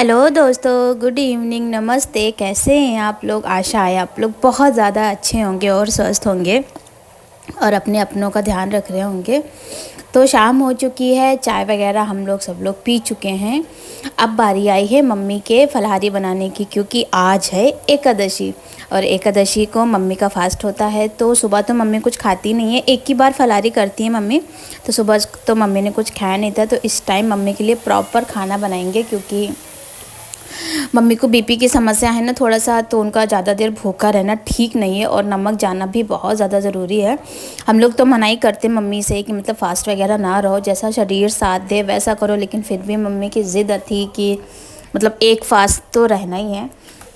Hello दोस्तों, good evening, नमस्ते। कैसे हैं आप लोग? आशा है आप लोग बहुत ज़्यादा अच्छे होंगे और स्वस्थ होंगे और अपने अपनों का ध्यान रख रहे होंगे। तो शाम हो चुकी है, चाय वगैरह हम लोग सब लोग पी चुके हैं। अब बारी आई है मम्मी के फलाहारी बनाने की, क्योंकि आज है एकादशी और एकादशी को मम्मी का फास्ट होता है। तो सुबह तो मम्मी कुछ खाती नहीं है, एक ही बार फलाहारी करती है मम्मी। तो सुबह तो मम्मी ने कुछ खाया नहीं था, तो इस टाइम मम्मी के लिए प्रॉपर खाना बनाएंगे, क्योंकि मम्मी को बीपी की समस्या है ना थोड़ा सा, तो उनका ज़्यादा देर भूखा रहना ठीक नहीं है और नमक जाना भी बहुत ज़्यादा ज़रूरी है। हम लोग तो मना ही करते मम्मी से कि मतलब फ़ास्ट वगैरह ना रहो, जैसा शरीर साथ दे वैसा करो, लेकिन फिर भी मम्मी की ज़िद थी कि मतलब एक फ़ास्ट तो रहना ही है।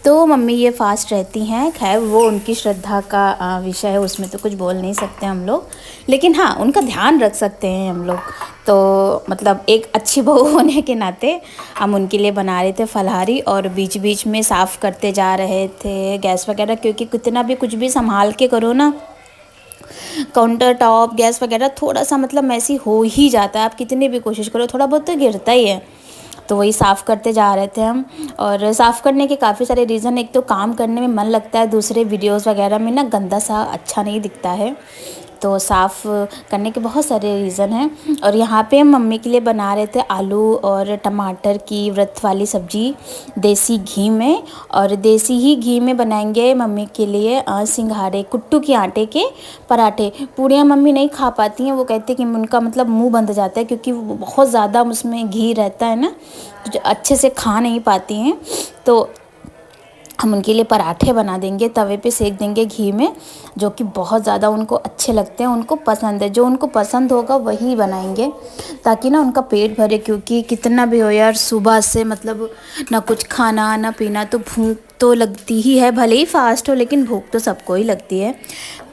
तो मम्मी ये फ़ास्ट रहती हैं। खैर वो उनकी श्रद्धा का विषय है, उसमें तो कुछ बोल नहीं सकते हम लोग, लेकिन हाँ उनका ध्यान रख सकते हैं हम लोग। तो मतलब एक अच्छी बहू होने के नाते हम उनके लिए बना रहे थे फलाहारी, और बीच बीच में साफ़ करते जा रहे थे गैस वगैरह, क्योंकि कितना भी कुछ भी संभाल के करो ना, काउंटर टॉप गैस वगैरह थोड़ा सा मतलब मैसी हो ही जाता है। आप कितनी भी कोशिश करो थोड़ा बहुत तो गिरता ही है। तो वही साफ़ करते जा रहे थे हम। और साफ़ करने के काफ़ी सारे रीज़न, एक तो काम करने में मन लगता है, दूसरे वीडियोस वगैरह में ना गंदा सा अच्छा नहीं दिखता है, तो साफ़ करने के बहुत सारे रीज़न हैं। और यहाँ पे हम मम्मी के लिए बना रहे थे आलू और टमाटर की व्रत वाली सब्ज़ी देसी घी में, और देसी ही घी में बनाएंगे मम्मी के लिए सिंघाड़े, कुट्टू के आटे के पराठे। पूड़ियाँ मम्मी नहीं खा पाती हैं, वो कहते हैं कि उनका मतलब मुंह बंद जाता है, क्योंकि वो बहुत ज़्यादा उसमें घी रहता है ना, तो अच्छे से खा नहीं पाती हैं। तो हम उनके लिए पराठे बना देंगे, तवे पे सेक देंगे घी में, जो कि बहुत ज़्यादा उनको अच्छे लगते हैं, उनको पसंद है। जो उनको पसंद होगा वही बनाएंगे, ताकि ना उनका पेट भरे, क्योंकि कितना भी हो यार सुबह से मतलब ना कुछ खाना ना पीना, तो भूख तो लगती ही है, भले ही फास्ट हो लेकिन भूख तो सबको ही लगती है।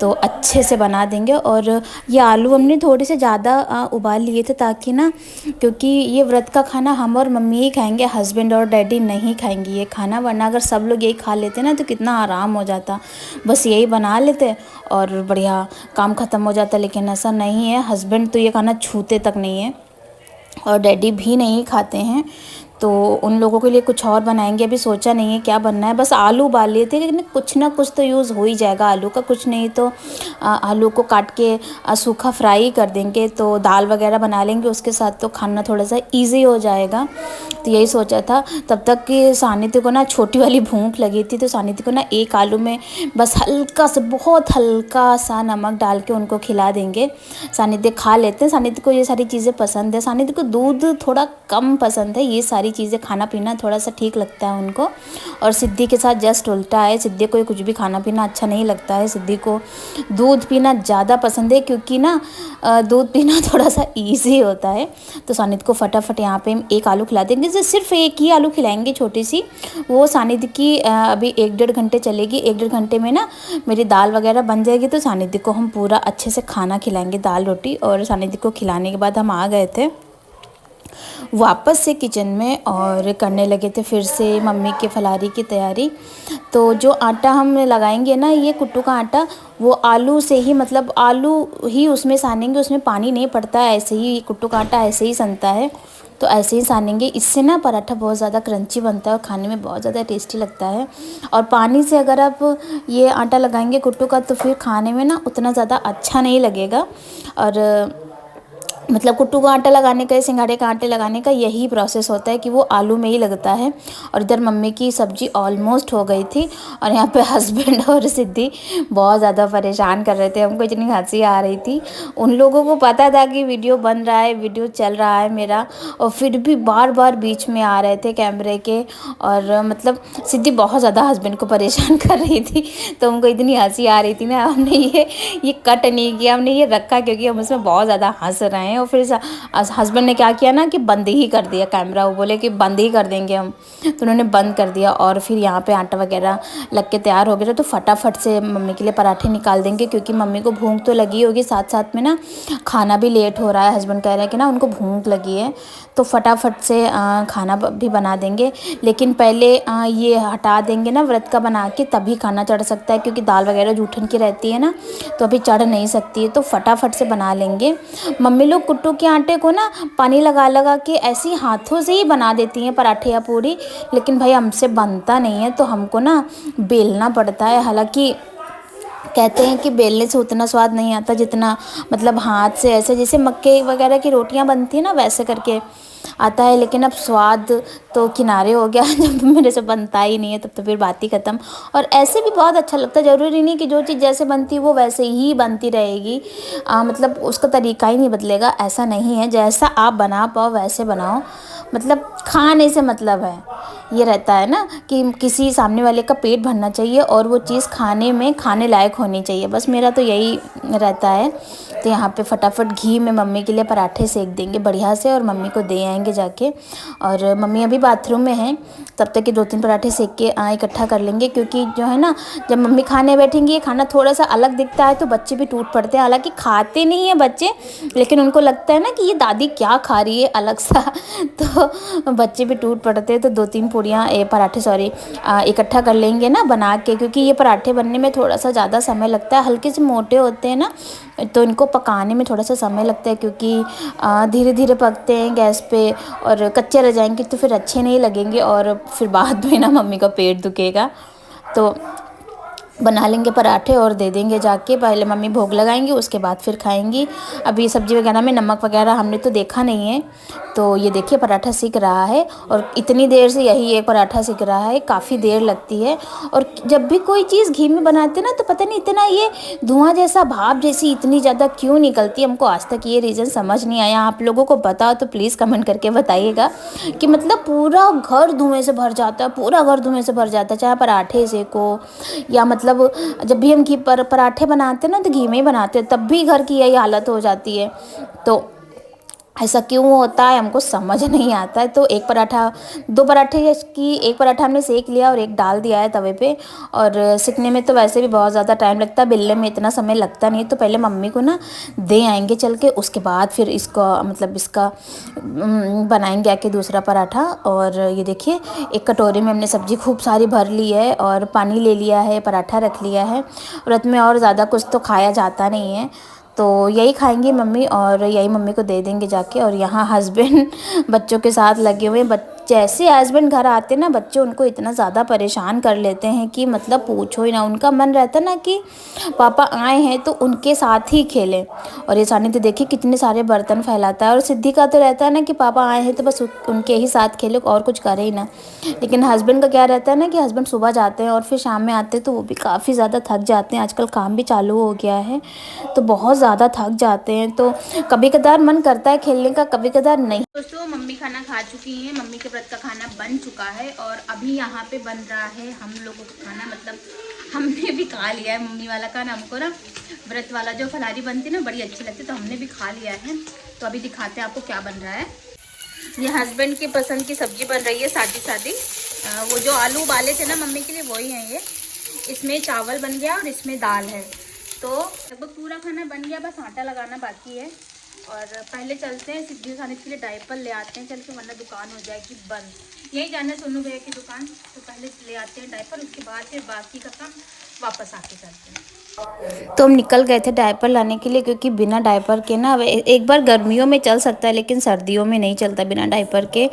तो अच्छे से बना देंगे। और ये आलू हमने थोड़े से ज़्यादा उबाल लिए थे, ताकि ना, क्योंकि ये व्रत का खाना हम और मम्मी ही खाएंगे, हस्बैंड और डैडी नहीं खाएंगे ये खाना, वरना अगर सब लोग यही खा लेते ना तो कितना आराम हो जाता। बस यही बना लेते और बढ़िया काम ख़त्म हो जाता, लेकिन ऐसा नहीं है। हस्बैंड तो ये खाना छूते तक नहीं है और डैडी भी नहीं खाते हैं, तो उन लोगों के लिए कुछ और बनाएंगे। अभी सोचा नहीं है क्या बनना है, बस आलू उबाल लिए थे, लेकिन कुछ ना कुछ तो यूज़ हो ही जाएगा आलू का। कुछ नहीं तो आलू को काट के सूखा फ्राई कर देंगे, तो दाल वगैरह बना लेंगे उसके साथ, तो खाना थोड़ा सा इजी हो जाएगा। तो यही सोचा था। तब तक कि सानिध्य को ना छोटी वाली भूख लगी थी, तो सानिध्य को ना एक आलू में बस हल्का सा, बहुत हल्का सा नमक डाल के उनको खिला देंगे। सानिध्य खा लेते हैं, सानिध्य को ये सारी चीज़ें पसंद है। सानिध्य को दूध थोड़ा कम पसंद है, ये सारी चीज़ें खाना पीना थोड़ा सा ठीक लगता है उनको। और सिद्धि के साथ जस्ट उल्टा है, सिद्धि को कुछ भी खाना पीना अच्छा नहीं लगता है, सिद्धि को दूध पीना ज़्यादा पसंद है, क्योंकि ना दूध पीना थोड़ा सा ईजी होता है। तो सानिध्य को फटाफट यहाँ पे हम एक आलू खिला देंगे, जैसे सिर्फ एक ही आलू खिलाएंगे छोटी सी, वो सानिध्य की अभी 1-1.5 घंटे चलेगी। 1-1.5 घंटे में ना मेरी दाल वगैरह बन जाएगी, तो सानिध्य को हम पूरा अच्छे से खाना खिलाएंगे, दाल रोटी। और सानिध्य को खिलाने के बाद हम आ गए थे वापस से किचन में और करने लगे थे फिर से मम्मी के फलाहारी की तैयारी। तो जो आटा हम लगाएंगे ना, ये कुट्टू का आटा, वो आलू से ही, मतलब आलू ही उसमें सानेंगे, उसमें पानी नहीं पड़ता है, ऐसे ही कुट्टू का आटा ऐसे ही सनता है, तो ऐसे ही सानेंगे। इससे ना पराठा बहुत ज़्यादा क्रंची बनता है और खाने में बहुत ज़्यादा टेस्टी लगता है। और पानी से अगर आप ये आटा लगाएंगे कुट्टू का, तो फिर खाने में ना उतना ज़्यादा अच्छा नहीं लगेगा। और मतलब कुट्टू का आटा लगाने का, सिंघाड़े का आटे लगाने का यही प्रोसेस होता है कि वो आलू में ही लगता है। और इधर मम्मी की सब्ज़ी ऑलमोस्ट हो गई थी, और यहाँ पे हस्बैंड और सिद्धि बहुत ज़्यादा परेशान कर रहे थे हमको, इतनी हंसी आ रही थी। उन लोगों को पता था कि वीडियो बन रहा है, वीडियो चल रहा है मेरा, और फिर भी बार बार बीच में आ रहे थे कैमरे के। और मतलब सिद्धि बहुत ज़्यादा हस्बैंड को परेशान कर रही थी, तो हमको इतनी हंसी आ रही थी ना, हमने ये कट नहीं किया, हमने ये रखा, क्योंकि हम उसमें बहुत ज़्यादा हंस रहे हैं। और फिर हस्बैंड ने क्या किया ना कि बंद ही कर दिया कैमरा, वो बोले कि बंद ही कर देंगे हम, तो उन्होंने बंद कर दिया। और फिर यहाँ पे आटा वगैरह लग के तैयार हो गया, तो फटाफट से मम्मी के लिए पराठे निकाल देंगे, क्योंकि मम्मी को भूख तो लगी होगी, साथ साथ में ना खाना भी लेट हो रहा है। हस्बैंड कह रहे हैं कि ना उनको भूख लगी है, तो फटाफट से खाना भी बना देंगे। लेकिन पहले ये हटा देंगे ना व्रत का बना के, तभी खाना चढ़ सकता है, क्योंकि दाल वगैरह जूठन की रहती है ना, तो अभी चढ़ नहीं सकती है, तो फटाफट से बना लेंगे। मम्मी लोग कुट्टू के आटे को ना पानी लगा लगा के ऐसे ही हाथों से ही बना देती हैं पराठे या पूरी, लेकिन भाई हमसे बनता नहीं है तो हमको ना बेलना पड़ता है। हालांकि कहते हैं कि बेलने से उतना स्वाद नहीं आता जितना मतलब हाथ से ऐसे जैसे मक्के वगैरह की रोटियां बनती हैं ना वैसे करके आता है, लेकिन अब स्वाद तो किनारे हो गया जब मेरे से बनता ही नहीं है तब तो फिर बात ही ख़त्म। और ऐसे भी बहुत अच्छा लगता है, ज़रूरी नहीं कि जो चीज़ जैसे बनती है वो वैसे ही बनती रहेगी, मतलब उसका तरीका ही नहीं बदलेगा, ऐसा नहीं है। जैसा आप बना पाओ वैसे बनाओ, मतलब खाने से मतलब है ये रहता है ना कि किसी सामने वाले का पेट भरना चाहिए और वो चीज़ खाने में खाने लायक होनी चाहिए, बस मेरा तो यही रहता है। तो यहाँ पे फटाफट घी में मम्मी के लिए पराठे सेक देंगे बढ़िया से और मम्मी को दे आएंगे जाके। और मम्मी अभी बाथरूम में हैं, तब तक के 2-3 पराठे सेक के इकट्ठा कर लेंगे, क्योंकि जो है ना जब मम्मी खाने बैठेंगी खाना थोड़ा सा अलग दिखता है तो बच्चे भी टूट पड़ते हैं। हालांकि खाते नहीं हैं बच्चे, लेकिन उनको लगता है ना कि ये दादी क्या खा रही है अलग सा तो बच्चे भी टूट पड़ते हैं। तो 2-3 पूड़ियाँ पराठे इकट्ठा कर लेंगे ना बना के, क्योंकि ये पराठे बनने में थोड़ा सा ज़्यादा समय लगता है, हल्के से मोटे होते हैं ना तो इनको पकाने में थोड़ा सा समय लगता है, क्योंकि धीरे धीरे पकते हैं गैस पे, और कच्चे रह जाएंगे तो फिर अच्छे नहीं लगेंगे और फिर बाद में ना मम्मी का पेट दुखेगा। तो बना लेंगे पराठे और दे देंगे जाके, पहले मम्मी भोग लगाएंगी उसके बाद फिर खाएंगी। अभी सब्ज़ी वगैरह में नमक वगैरह हमने तो देखा नहीं है। तो ये देखिए पराठा सिक रहा है और इतनी देर से यही एक पराठा सिक रहा है, काफ़ी देर लगती है। और जब भी कोई चीज़ घी में बनाते ना तो पता नहीं इतना ये धुआं जैसा भाप जैसी इतनी ज़्यादा क्यों निकलती है, हमको आज तक ये रीज़न समझ नहीं आया। आप लोगों को बताओ तो प्लीज़ कमेंट करके बताइएगा कि मतलब पूरा घर धुएँ से भर जाता है, पूरा घर धुएँ से भर जाता है, चाहे पराठे सेको या मतलब जब भी हम घी पर पराठे बनाते हैं ना तो घी में ही बनाते हैं, तब भी घर की यही हालत हो जाती है। तो ऐसा क्यों होता है हमको समझ नहीं आता है। तो एक पराठा हमने सेक लिया और एक डाल दिया है तवे पे। और सेकने में तो वैसे भी बहुत ज़्यादा टाइम लगता है, बेलने में इतना समय लगता नहीं, तो पहले मम्मी को ना दे आएंगे चल के, उसके बाद फिर इसका बनाएंगे आके दूसरा पराठा। और ये देखिए एक कटोरी में हमने सब्ज़ी खूब सारी भर ली है और पानी ले लिया है, पराठा रख लिया है। व्रत में और ज़्यादा कुछ तो खाया जाता नहीं है, तो यही खाएंगी मम्मी और यही मम्मी को दे देंगे जाके। और यहाँ हस्बैंड बच्चों के साथ लगे हुए हैं। जैसे हस्बैंड घर आते ना बच्चे उनको इतना ज़्यादा परेशान कर लेते हैं कि मतलब पूछो ही ना। उनका मन रहता ना कि पापा आए हैं तो उनके साथ ही खेलें। और ये सानी तो देखिए कितने सारे बर्तन फैलाता है, और सिद्धि का तो रहता है ना कि पापा आए हैं तो बस उनके ही साथ खेले और कुछ करे ही ना। लेकिन हस्बैंड का क्या रहता है ना कि हस्बैंड सुबह जाते हैं और फिर शाम में आते हैं तो वो भी काफ़ी ज़्यादा थक जाते हैं, आजकल काम भी चालू हो गया है तो बहुत ज़्यादा थक जाते हैं। तो कभी कदार मन करता है खेलने का, कभी कदार नहीं। दोस्तों मम्मी खाना खा चुकी हैं, मम्मी के व्रत का खाना बन चुका है और अभी यहाँ पे बन रहा है हम लोगों का खाना, मतलब हमने भी खा लिया है मम्मी वाला खाना। हमको ना व्रत वाला जो फलारी बनती है ना बड़ी अच्छी लगती है, तो हमने भी खा लिया है। तो अभी दिखाते हैं आपको क्या बन रहा है। ये हस्बैंड की पसंद की सब्जी बन रही है, सादी सादी। वो जो आलू उबाले थे ना मम्मी के लिए वही है ये। इसमें चावल बन गया और इसमें दाल है। तो लगभग पूरा खाना बन गया, बस आटा लगाना बाकी है। और पहले चलते हैं सिद्धि खाने के लिए डायपर ले आते हैं चल के, वरना दुकान हो जाएगी बंद। यही जाना है सोनू भैया की दुकान, तो पहले ले आते हैं डायपर, उसके बाद फिर बाकी का काम वापस आके करते हैं। तो हम निकल गए थे डायपर लाने के लिए, क्योंकि बिना डायपर के ना एक बार गर्मियों में चल सकता है लेकिन सर्दियों में नहीं चलता बिना डायपर के,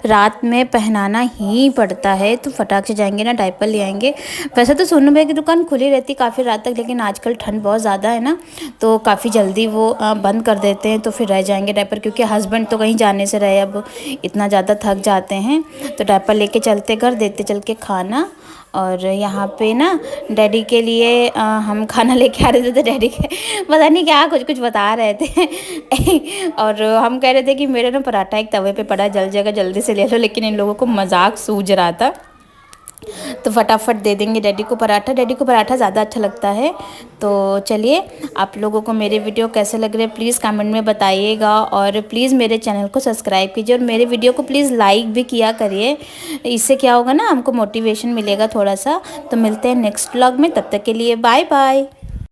रात में पहनाना ही पड़ता है। तो फटाक से जाएंगे ना डायपर ले आएंगे। वैसे तो सोनू भाई की दुकान खुली रहती काफ़ी रात तक, लेकिन आजकल ठंड बहुत ज़्यादा है ना तो काफ़ी जल्दी वो बंद कर देते हैं, तो फिर रह जाएंगे डायपर, क्योंकि हस्बैंड तो कहीं जाने से रहे अब इतना ज़्यादा थक जाते हैं। तो डायपर लेके चलते घर, देते चल के खाना। और यहाँ पे ना डैडी के लिए हम खाना लेके आ रहे थे, तो डैडी के पता नहीं क्या कुछ कुछ बता रहे थे और हम कह रहे थे कि मेरा ना पराठा एक तवे पे पड़ा, जल जाएगा जल्दी से ले लो, लेकिन इन लोगों को मजाक सूझ रहा था। तो फटाफट दे देंगे डैडी को पराठा। डैडी को पराठा ज़्यादा अच्छा लगता है। तो चलिए, आप लोगों को मेरे वीडियो कैसे लग रहे हैं प्लीज़ कमेंट में बताइएगा, और प्लीज़ मेरे चैनल को सब्सक्राइब कीजिए और मेरे वीडियो को प्लीज़ लाइक भी किया करिए। इससे क्या होगा ना, हमको मोटिवेशन मिलेगा थोड़ा सा। तो मिलते हैं नेक्स्ट व्लॉग में, तब तक के लिए बाय बाय।